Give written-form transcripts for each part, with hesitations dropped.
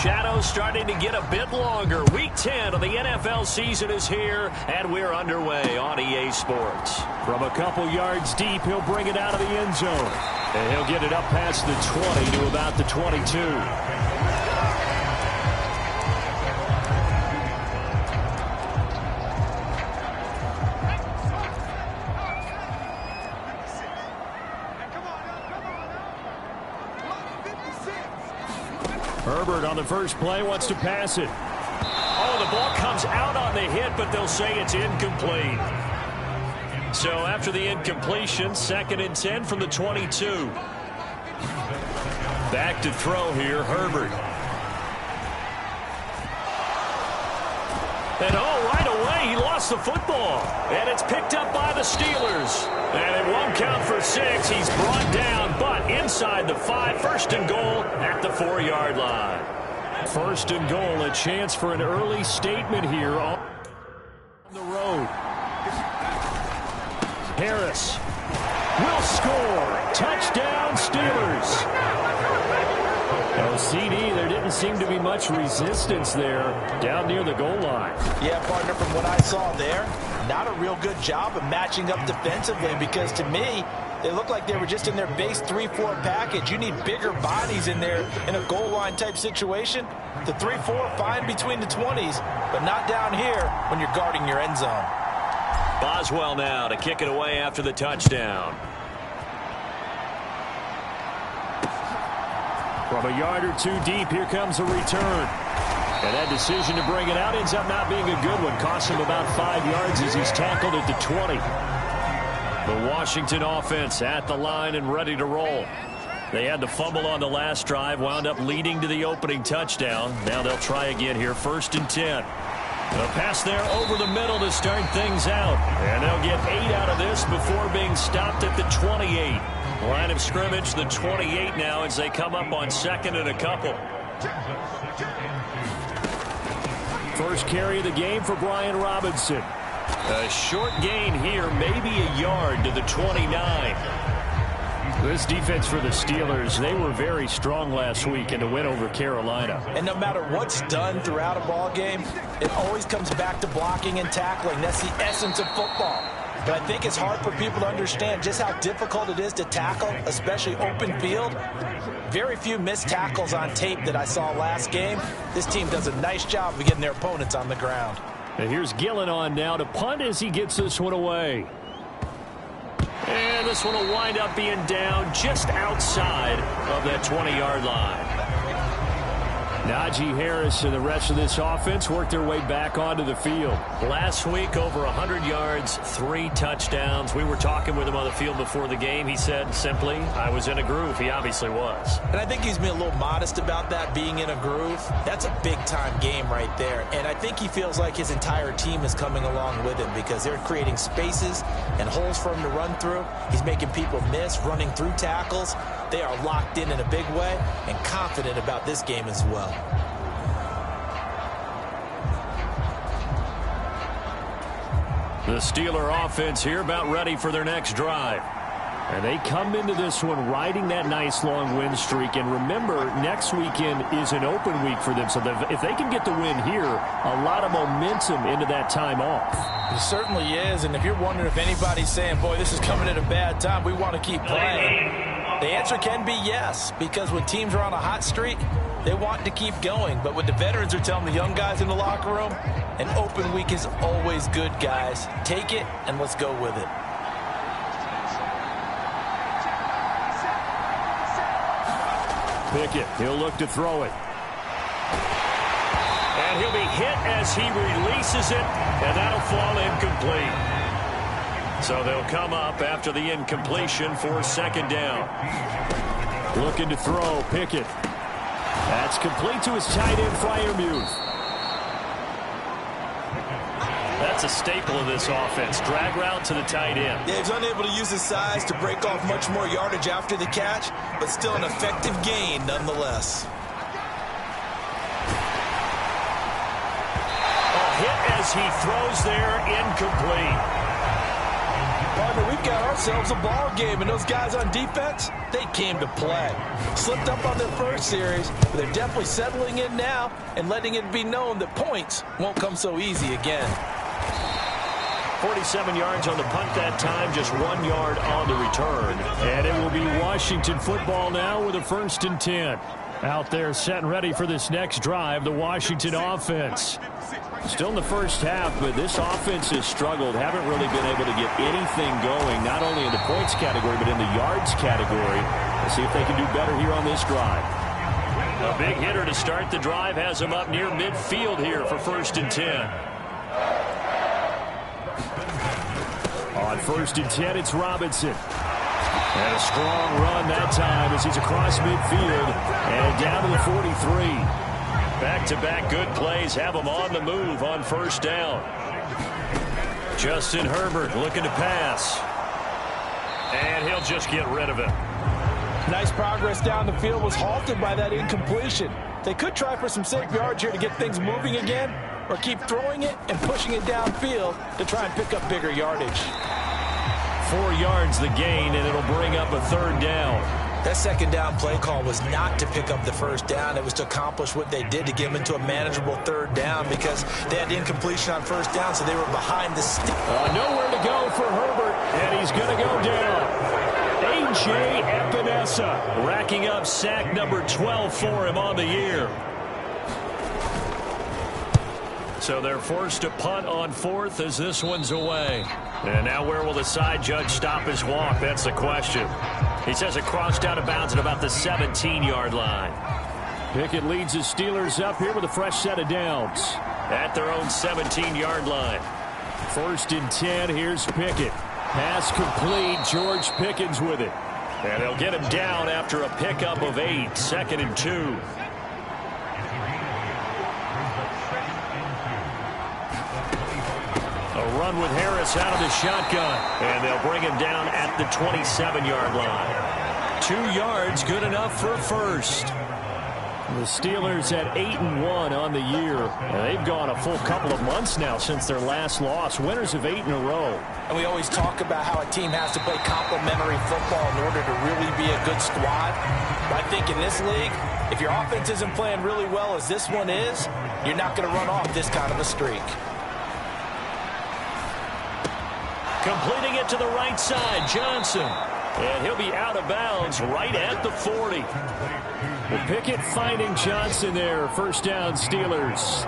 shadows starting to get a bit longer. Week 10 of the NFL season is here, and we're underway on EA Sports. From a couple yards deep, he'll bring it out of the end zone. And he'll get it up past the 20 to about the 22. Herbert on the first play wants to pass it. Oh, the ball comes out on the hit, but they'll say it's incomplete. So after the incompletion, 2nd and 10 from the 22. Back to throw here, Herbert. And right away, he lost the football. And it's picked up by the Steelers. And it won't count for 6. He's brought down, but inside the 5, 1st and goal at the 4-yard line. 1st and goal, a chance for an early statement here on the road. Harris will score. Touchdown, Steelers. Oh, CD, there didn't seem to be much resistance there down near the goal line. Yeah, partner, from what I saw there, not a real good job of matching up defensively, because to me, they looked like they were just in their base 3-4 package. You need bigger bodies in there in a goal line type situation. The 3-4 fine between the 20s, but not down here when you're guarding your end zone. Boswell now to kick it away after the touchdown. From a yard or two deep, here comes a return. And that decision to bring it out ends up not being a good one. Costs him about 5 yards as he's tackled at the 20. The Washington offense at the line and ready to roll. They had the fumble on the last drive, wound up leading to the opening touchdown. Now they'll try again here, 1st and 10. A pass there over the middle to start things out. And they'll get 8 out of this before being stopped at the 28. Line of scrimmage, the 28 now as they come up on 2nd and a couple. First carry of the game for Brian Robinson. A short gain here, maybe a yard to the 29. This defense for the Steelers, they were very strong last week in the win over Carolina. And no matter what's done throughout a ball game, it always comes back to blocking and tackling. That's the essence of football. But I think it's hard for people to understand just how difficult it is to tackle, especially open field. Very few missed tackles on tape that I saw last game. This team does a nice job of getting their opponents on the ground. And here's Gillen on now to punt as he gets this one away. And this one will wind up being down just outside of that 20-yard line. Najee Harris and the rest of this offense worked their way back onto the field. Last week, over 100 yards, 3 touchdowns. We were talking with him on the field before the game. He said simply, I was in a groove. He obviously was. And I think he's been a little modest about that, being in a groove. That's a big-time game right there. And I think he feels like his entire team is coming along with him because they're creating spaces and holes for him to run through. He's making people miss, running through tackles. They are locked in a big way and confident about this game as well. The Steeler offense here about ready for their next drive. And they come into this one riding that nice long win streak. And remember, next weekend is an open week for them. So if they can get the win here, a lot of momentum into that time off. It certainly is. And if you're wondering if anybody's saying, boy, this is coming at a bad time, we want to keep playing, the answer can be yes, because when teams are on a hot streak, they want to keep going. But what the veterans are telling the young guys in the locker room, an open week is always good, guys. Take it, and let's go with it. Pickett, he'll look to throw it. And he'll be hit as he releases it, and that'll fall incomplete. So they'll come up after the incompletion for 2nd down. Looking to throw, Pickett. That's complete to his tight end, Freiermuth. That's a staple of this offense. Drag route to the tight end. Yeah, he's unable to use his size to break off much more yardage after the catch, but still an effective gain nonetheless. A hit as he throws there, incomplete. Partner, we've got ourselves a ball game, and those guys on defense, they came to play. Slipped up on their first series, but they're definitely settling in now and letting it be known that points won't come so easy again. 47 yards on the punt that time, just 1 yard on the return. And it will be Washington football now with a 1st and 10. Out there set and ready for this next drive, the Washington offense. Still in the first half, but this offense has struggled. Haven't really been able to get anything going, not only in the points category, but in the yards category. Let's see if they can do better here on this drive. A big hitter to start the drive has him up near midfield here for 1st and 10. On 1st and 10, it's Robinson. And a strong run that time as he's across midfield and down to the 43. Back-to-back good plays have him on the move on 1st down. Justin Herbert looking to pass. And he'll just get rid of it. Nice progress down the field was halted by that incompletion. They could try for some safe yards here to get things moving again, or keep throwing it and pushing it downfield to try and pick up bigger yardage. 4 yards the gain, and it'll bring up a 3rd down. That 2nd down play call was not to pick up the 1st down. It was to accomplish what they did to get them into a manageable 3rd down because they had incompletion on 1st down, so they were behind the stick. Nowhere to go for Herbert, and he's going to go down. A.J. Epinesa racking up sack number 12 for him on the year. So they're forced to punt on 4th as this one's away. And now where will the side judge stop his walk? That's the question. He says it crossed out of bounds at about the 17-yard line. Pickett leads his Steelers up here with a fresh set of downs. At their own 17-yard line. 1st and 10, here's Pickett. Pass complete, George Pickens with it. And they'll get him down after a pickup of 8, 2nd and 2. A run with Harris out of the shotgun. And they'll bring him down at the 27-yard line. 2 yards, good enough for a 1st. The Steelers at 8-1 on the year. And they've gone a full couple of months now since their last loss. Winners of 8 in a row. And we always talk about how a team has to play complementary football in order to really be a good squad. But I think in this league, if your offense isn't playing really well as this one is, you're not going to run off this kind of a streak. Completing it to the right side, Johnson. And he'll be out of bounds right at the 40. Well, Pickett finding Johnson there. 1st down, Steelers.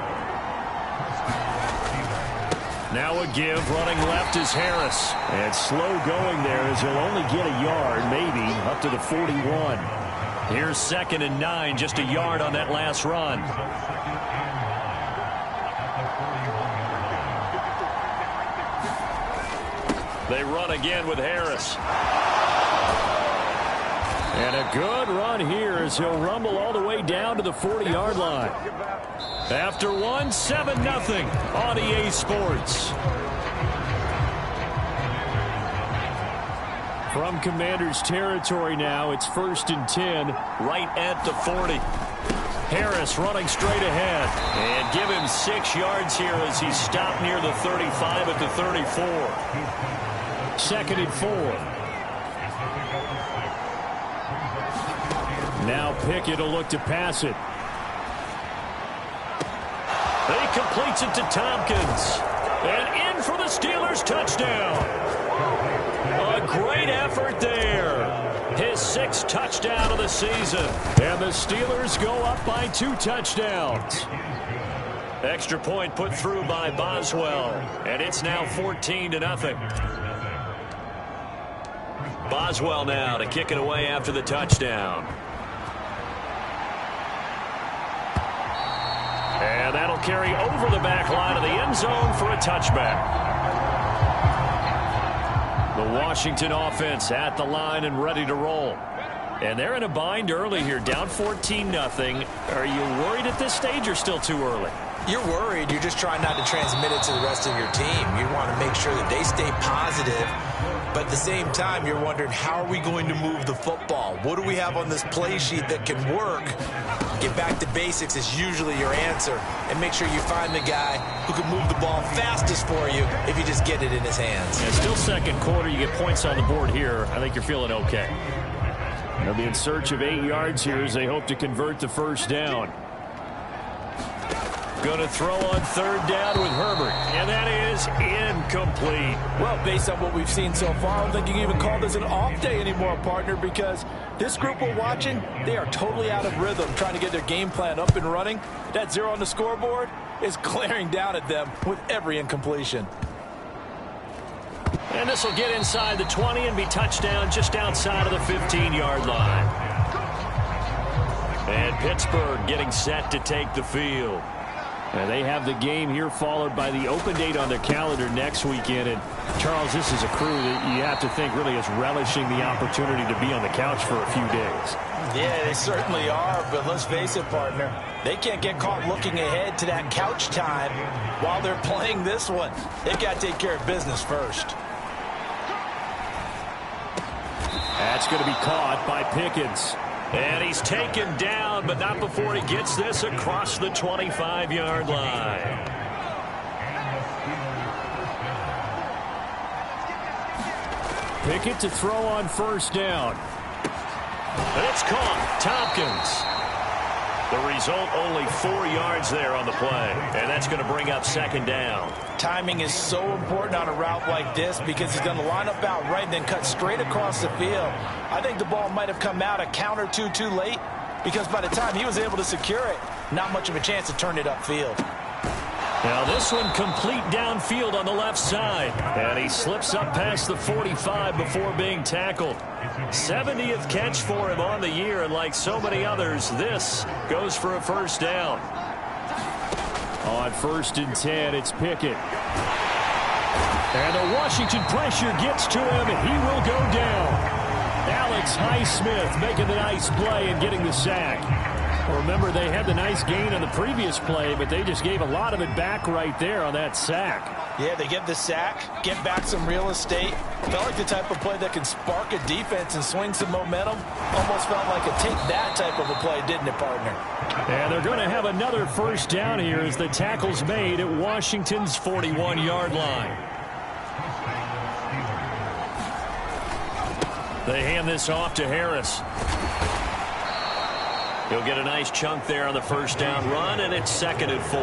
Now a give. Running left is Harris. And slow going there as he'll only get a yard, maybe, up to the 41. Here's 2nd and 9, just a yard on that last run. They run again with Harris. And a good run here as he'll rumble all the way down to the 40-yard line. After one, 7-0 on EA Sports. From Commanders territory now, it's 1st and 10, right at the 40. Harris running straight ahead. And give him 6 yards here as he's stopped near the 35 at the 34. 2nd and 4. Now Pickett will look to pass it. He completes it to Tompkins. And in for the Steelers touchdown. A great effort there. His 6th touchdown of the season. And the Steelers go up by 2 touchdowns. Extra point put through by Boswell. And it's now 14-0. Boswell now to kick it away after the touchdown. And that'll carry over the back line of the end zone for a touchback. The Washington offense at the line and ready to roll. And they're in a bind early here, down 14-0. Are you worried at this stage or still too early? You're worried. You're just trying not to transmit it to the rest of your team. You want to make sure that they stay positive But at the same time, you're wondering, how are we going to move the football? What do we have on this play sheet that can work? Get back to basics is usually your answer. And make sure you find the guy who can move the ball fastest for you if you just get it in his hands. Yeah, still second quarter. You get points on the board here. I think you're feeling okay. They'll be in search of 8 yards here as they hope to convert the first down. Going to throw on third down with Herbert, and that is incomplete. Well, based on what we've seen so far, I don't think you can even call this an off day anymore, partner, because this group we're watching, they are totally out of rhythm, trying to get their game plan up and running. That 0 on the scoreboard is glaring down at them with every incompletion. And this will get inside the 20 and be touchdown just outside of the 15-yard line. And Pittsburgh getting set to take the field. And they have the game here followed by the open date on their calendar next weekend. And, Charles, this is a crew that you have to think really is relishing the opportunity to be on the couch for a few days. Yeah, they certainly are, but let's face it, partner. They can't get caught looking ahead to that couch time while they're playing this one. They've got to take care of business first. That's going to be caught by Pickens. And he's taken down, but not before he gets this across the 25-yard line. Pickett to throw on first down. And it's caught. Tompkins. The result, only 4 yards there on the play. And that's going to bring up second down. Timing is so important on a route like this because he's going to line up out right and then cut straight across the field. I think the ball might have come out a count or two too late because by the time he was able to secure it, not much of a chance to turn it upfield. Now this one complete downfield on the left side. And he slips up past the 45 before being tackled. 70th catch for him on the year, and like so many others, this goes for a first down. On first and 10, it's Pickett. And the Washington pressure gets to him, and he will go down. Alex Highsmith making the nice play and getting the sack. Remember, they had the nice gain on the previous play, but they just gave a lot of it back right there on that sack. Yeah, they get the sack, get back some real estate. Felt like the type of play that can spark a defense and swing some momentum. Almost felt like a take that type of a play, didn't it, partner? And they're going to have another first down here as the tackle's made at Washington's 41-yard line. They hand this off to Harris. He'll get a nice chunk there on the first down run, and it's 2nd and 4.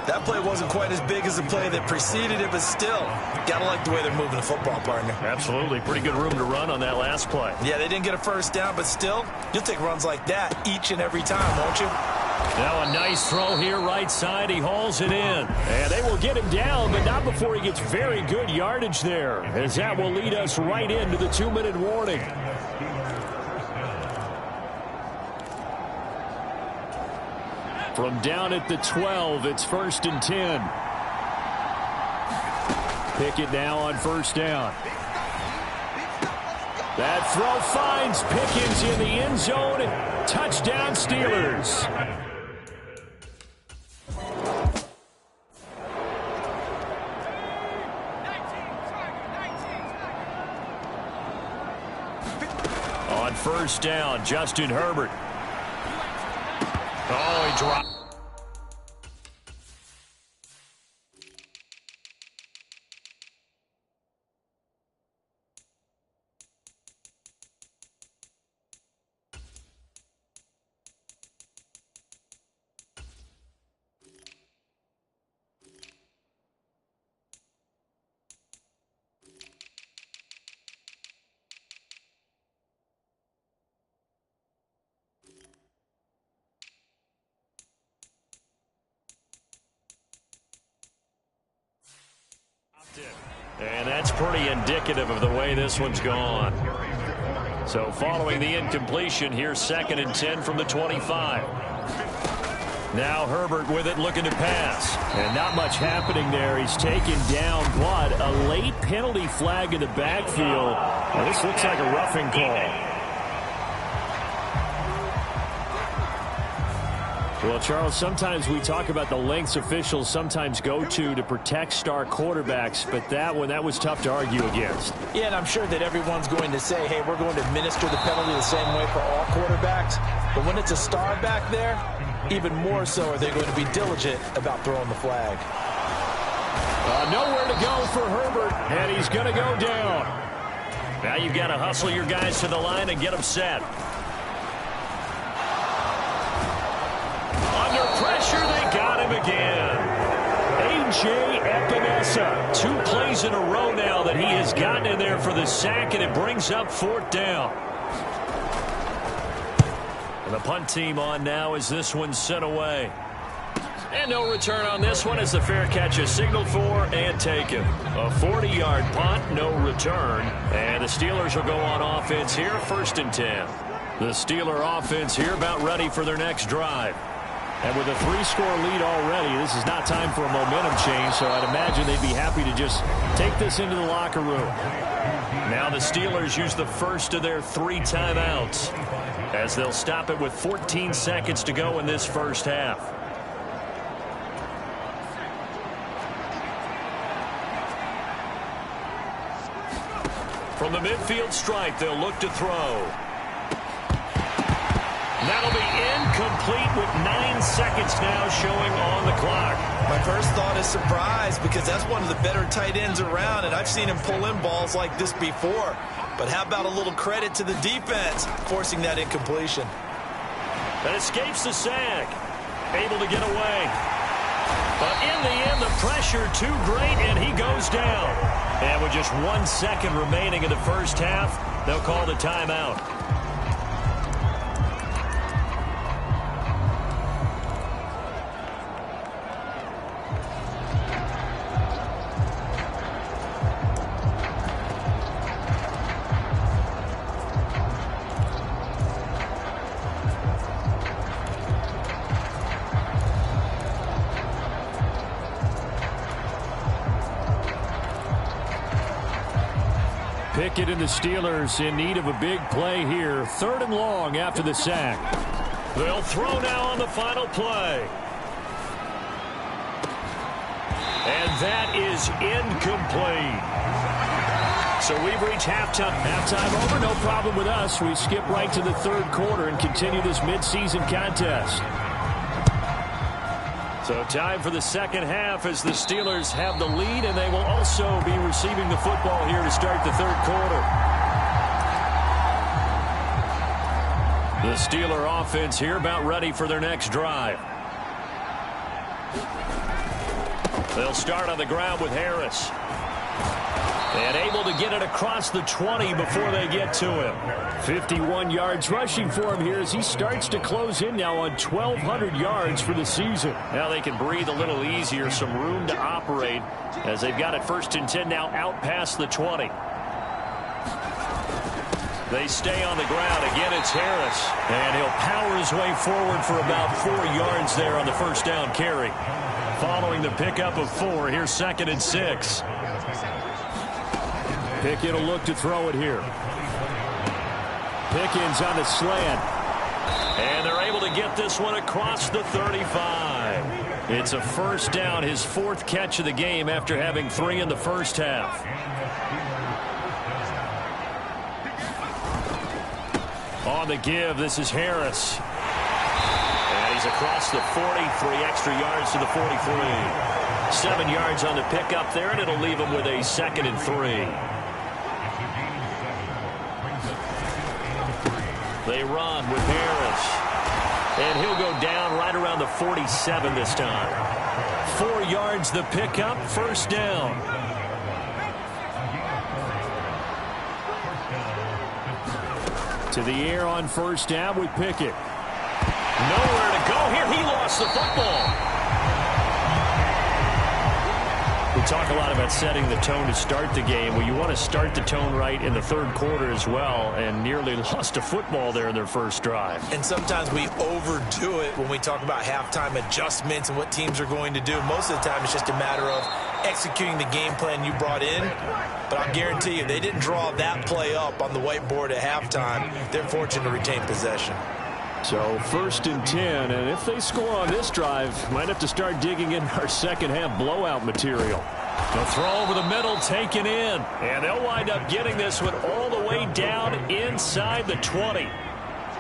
That play wasn't quite as big as the play that preceded it, but still, got to like the way they're moving the football, partner. Absolutely. Pretty good room to run on that last play. Yeah, they didn't get a first down, but still, you'll take runs like that each and every time, won't you? Now a nice throw here right side. He hauls it in. And they will get him down, but not before he gets very good yardage there, as that will lead us right into the 2-minute warning. From down at the 12, it's 1st and 10. Pickett now on first down. That throw finds Pickens in the end zone. Touchdown, Steelers. On first down, Justin Herbert. Oh, he dropped. And that's pretty indicative of the way this one's gone. So following the incompletion, here's 2nd and 10 from the 25. Now Herbert with it, looking to pass. And not much happening there. He's taken down, but a late penalty flag in the backfield. Well, this looks like a roughing call. Well, Charles, sometimes we talk about the lengths officials sometimes go to protect star quarterbacks, but that was tough to argue against. Yeah, and I'm sure that everyone's going to say, hey, we're going to administer the penalty the same way for all quarterbacks. But when it's a star back there, even more so are they going to be diligent about throwing the flag. Nowhere to go for Herbert, and he's going to go down. Now you've got to hustle your guys to the line and get them set. Under pressure, they got him again. A.J. Epinesa. 2 plays in a row now that he has gotten in there for the sack, and it brings up 4th down. And the punt team on now as this one's sent away. And no return on this one as the fair catch is signaled for and taken. A 40-yard punt, no return. And the Steelers will go on offense here, 1st and 10. The Steeler offense here about ready for their next drive. And with a 3-score lead already, this is not time for a momentum change, so I'd imagine they'd be happy to just take this into the locker room. Now the Steelers use the first of their 3 timeouts as they'll stop it with 14 seconds to go in this first half. From the midfield stripe, they'll look to throw. That'll be incomplete with 9 seconds now showing on the clock. My first thought is surprise because that's one of the better tight ends around, and I've seen him pull in balls like this before. But how about a little credit to the defense forcing that incompletion? That escapes the sack. Able to get away. But in the end, the pressure too great, and he goes down. And with just 1 second remaining in the first half, they'll call the timeout. Pickett and the Steelers in need of a big play here. 3rd and long after the sack. They'll throw now on the final play. And that is incomplete. So we've reached halftime. Halftime over, no problem with us. We skip right to the 3rd quarter and continue this midseason contest. So time for the second half as the Steelers have the lead, and they will also be receiving the football here to start the 3rd quarter. The Steeler offense here about ready for their next drive. They'll start on the ground with Harris. And able to get it across the 20 before they get to him. 51 yards rushing for him here as he starts to close in now on 1,200 yards for the season. Now they can breathe a little easier, some room to operate as they've got it 1st and 10 now out past the 20. They stay on the ground. Again, it's Harris. And he'll power his way forward for about 4 yards there on the 1st down carry. Following the pickup of 4, here's 2nd and 6. Pickett will look to throw it here. Pickens on the slant. And they're able to get this one across the 35. It's a 1st down, his 4th catch of the game after having 3 in the first half. On the give, this is Harris. And he's across the 40, 3 extra yards to the 43. 7 yards on the pickup there, and it'll leave him with a 2nd and 3. They run with Harris. And he'll go down right around the 47 this time. 4 yards the pickup, 1st down. To the air on 1st down with Pickett. Nowhere to go here. He lost the football. We talk a lot about setting the tone to start the game. Well, you want to start the tone right in the 3rd quarter as well, and nearly lost a football there in their first drive. And sometimes we overdo it when we talk about halftime adjustments and what teams are going to do. Most of the time it's just a matter of executing the game plan you brought in. But I'll guarantee you, they didn't draw that play up on the whiteboard at halftime. They're fortunate to retain possession. So first and 10, and if they score on this drive, might have to start digging in our second half blowout material. The throw over the middle taken in, and they'll wind up getting this one all the way down inside the 20.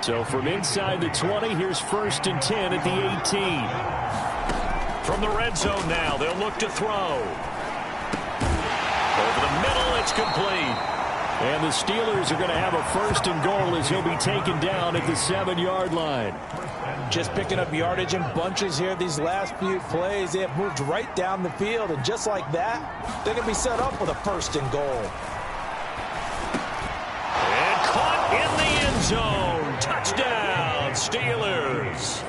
So from inside the 20, here's first and 10 at the 18. From the red zone now, they'll look to throw. Over the middle, it's complete. And the Steelers are going to have a first and goal as he'll be taken down at the 7-yard line. Just picking up yardage in bunches here these last few plays. They have moved right down the field, and just like that, they're going to be set up with a first and goal. And caught in the end zone. Touchdown, Steelers.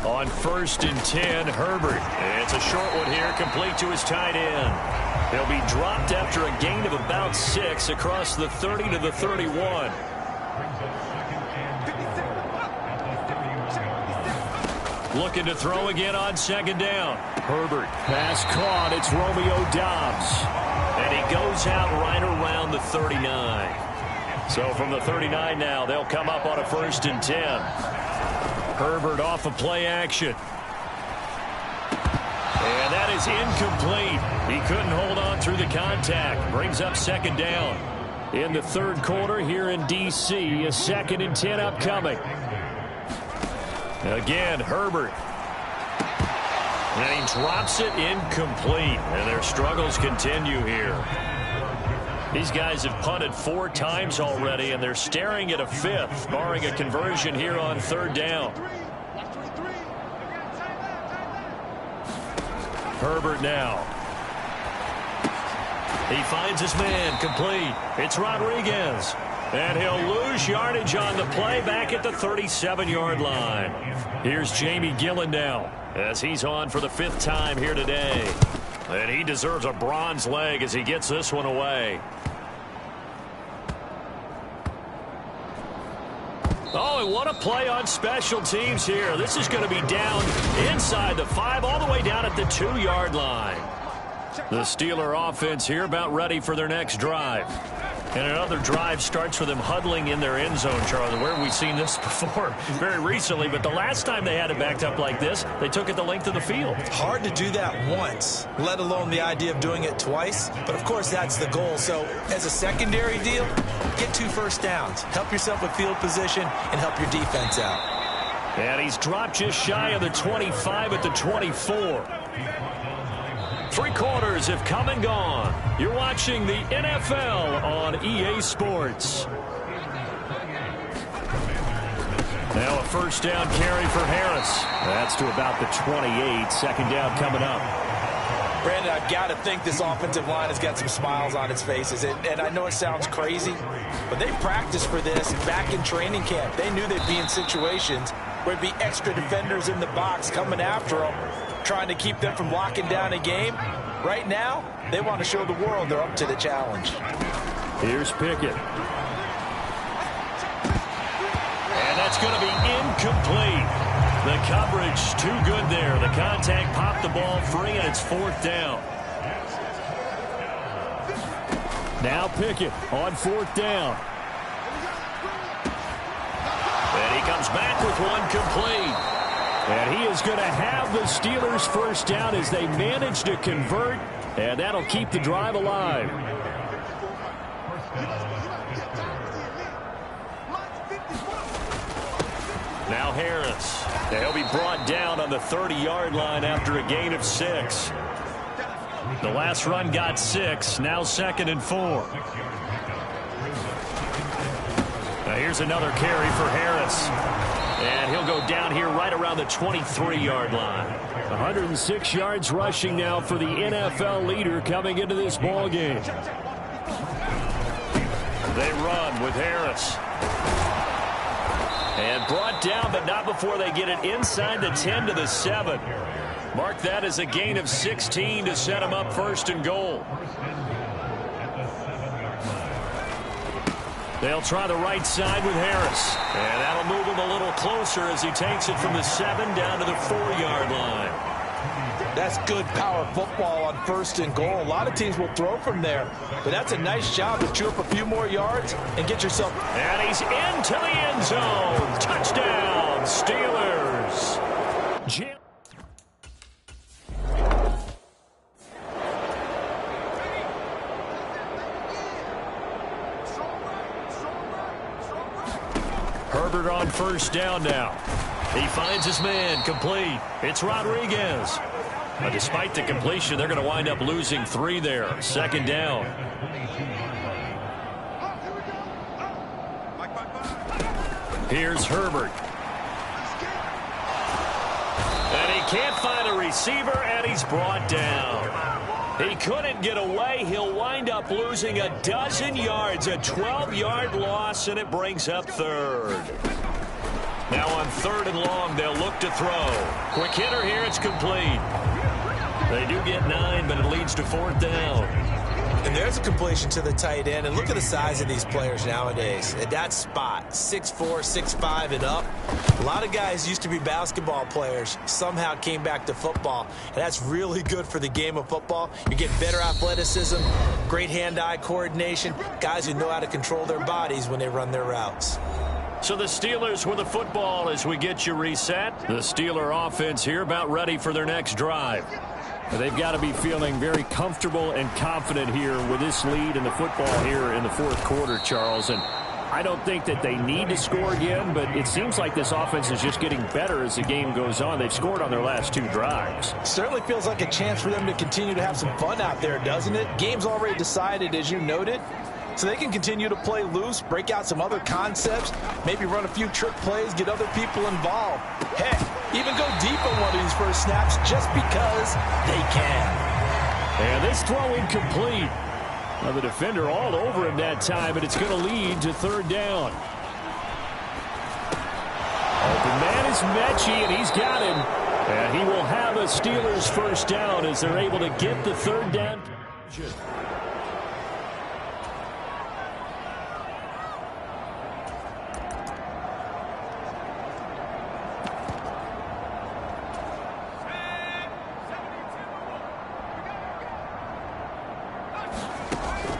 On first and 10, Herbert. It's a short one here, complete to his tight end. He'll be dropped after a gain of about 6 across the 30 to the 31. Looking to throw again on second down. Herbert, pass caught. It's Romeo Doubs. And he goes out right around the 39. So from the 39 now, they'll come up on a first and 10. Herbert off of play action. And that is incomplete. He couldn't hold on through the contact. Brings up second down. In the third quarter here in D.C., a second and 10 upcoming. Again, Herbert. And he drops it incomplete. And their struggles continue here. These guys have punted 4 times already, and they're staring at a 5th, barring a conversion here on third down. Herbert now. He finds his man, complete. It's Rodriguez. And he'll lose yardage on the play back at the 37-yard line. Here's Jamie Gillen now, as he's on for the 5th time here today. And he deserves a bronze leg as he gets this one away. Oh, and what a play on special teams here. This is going to be down inside the 5, all the way down at the 2-yard line. The Steeler offense here about ready for their next drive. And another drive starts with them huddling in their end zone, Charlie. Where have we seen this before? Very recently, but the last time they had it backed up like this, they took it the length of the field. Hard to do that once, let alone the idea of doing it twice. But, of course, that's the goal. So, as a secondary deal, get 2 first downs. Help yourself with field position and help your defense out. And he's dropped just shy of the 25 at the 24. 3 quarters have come and gone. You're watching the NFL on EA Sports. Now a first down carry for Harris. That's to about the 28. Second down coming up. Brandon, I've got to think this offensive line has got some smiles on its faces. And I know it sounds crazy, but they practiced for this back in training camp. They knew they'd be in situations where there'd be extra defenders in the box coming after them, trying to keep them from locking down a game. Right now, they want to show the world they're up to the challenge. Here's Pickett. And that's going to be incomplete. The coverage too good there. The contact popped the ball free, and it's 4th down. Now Pickett on 4th down. And he comes back with one complete. And he is going to have the Steelers first down as they manage to convert, and that'll keep the drive alive. Now Harris. He'll be brought down on the 30-yard line after a gain of 6. The last run got 6, now 2nd and 4. Now here's another carry for Harris. And he'll go down here right around the 23-yard line. 106 yards rushing now for the NFL leader coming into this ball game. They run with Harris. And brought down, but not before they get it inside the 10 to the 7. Mark that as a gain of 16 to set him up 1st and goal. They'll try the right side with Harris. And that'll move him a little closer as he takes it from the 7 down to the 4-yard line. That's good power football on 1st and goal. A lot of teams will throw from there, but that's a nice job to chew up a few more yards and get yourself. And he's into the end zone. Touchdown, Steelers. Herbert on 1st down now. He finds his man, complete. It's Rodriguez. Despite the completion, they're going to wind up losing 3 there. 2nd down. Here's Herbert. And he can't find a receiver, and he's brought down. He couldn't get away. He'll wind up losing a dozen yards, a 12-yard loss, and it brings up 3rd. Now on 3rd and long, they'll look to throw. Quick hitter here, it's complete. They do get 9, but it leads to 4th down. And there's a completion to the tight end. And look at the size of these players nowadays. At that spot, 6'4", 6'5", and up. A lot of guys used to be basketball players, somehow came back to football. And that's really good for the game of football. You're getting better athleticism, great hand-eye coordination, guys who know how to control their bodies when they run their routes. So the Steelers with the football as we get you reset. The Steeler offense here about ready for their next drive. They've got to be feeling very comfortable and confident here with this lead in the football here in the 4th quarter, Charles. And I don't think that they need to score again, but it seems like this offense is just getting better as the game goes on. They've scored on their last 2 drives. Certainly feels like a chance for them to continue to have some fun out there, doesn't it? Game's already decided, as you noted. So they can continue to play loose, break out some other concepts, maybe run a few trick plays, get other people involved. Heck, even go deep on one of these first snaps just because they can. And this throw incomplete. Now the defender all over him that time, and it's going to lead to 3rd down. Open man is Mechie, and he's got him. And he will have a Steelers 1st down as they're able to get the 3rd down.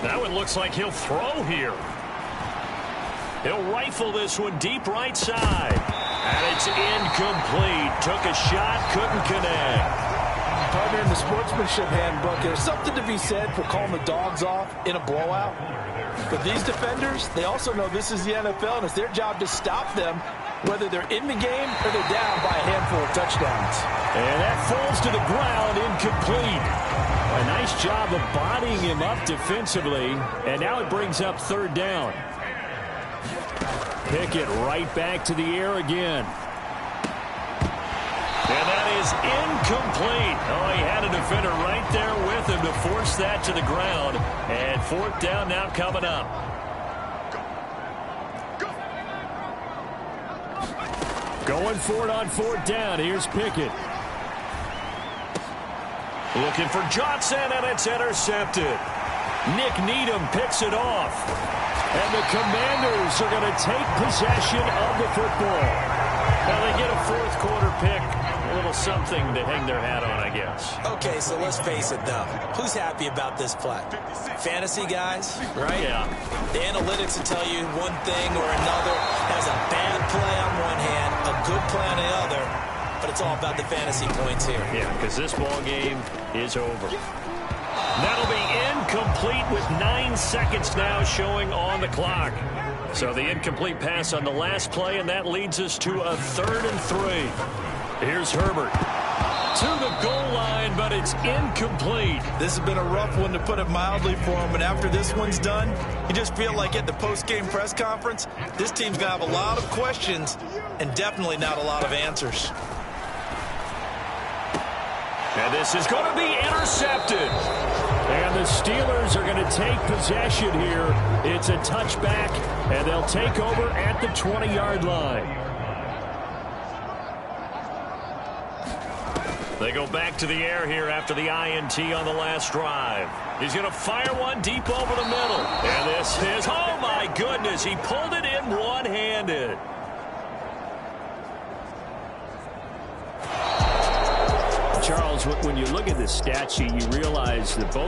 That one looks like he'll throw here. He'll rifle this one deep right side. And it's incomplete. Took a shot, couldn't connect. Partner, in the sportsmanship handbook, there's something to be said for calling the dogs off in a blowout. But these defenders, they also know this is the NFL, and it's their job to stop them, whether they're in the game or they're down by a handful of touchdowns. And that falls to the ground, incomplete. A nice job of bodying him up defensively, and now it brings up 3rd down. Pickett right back to the air again. And that is incomplete. Oh, he had a defender right there with him to force that to the ground. And 4th down now coming up. Going for it on 4th down. Here's Pickett. Looking for Johnson, and it's intercepted. Nick Needham picks it off. And the Commanders are going to take possession of the football. Well, they get a 4th quarter pick. A little something to hang their hat on, I guess. Okay, so let's face it, though. Who's happy about this play? Fantasy guys, right? Yeah. The analytics will tell you one thing or another. Has a bad play on one hand, a good play on the other. But it's all about the fantasy points here. Yeah, because this ball game is over. That'll be incomplete with 9 seconds now showing on the clock. So the incomplete pass on the last play, and that leads us to a 3rd and 3. Here's Herbert to the goal line, but it's incomplete. This has been a rough one, to put it mildly, for him. But after this one's done, you just feel like at the post-game press conference, this team's going to have a lot of questions and definitely not a lot of answers. And this is going to be intercepted. And the Steelers are going to take possession here. It's a touchback, and they'll take over at the 20-yard line. They go back to the air here after the INT on the last drive. He's going to fire one deep over the middle. And this is, oh my goodness, he pulled it in one-handed. Charles, when you look at the stat sheet, you realize that both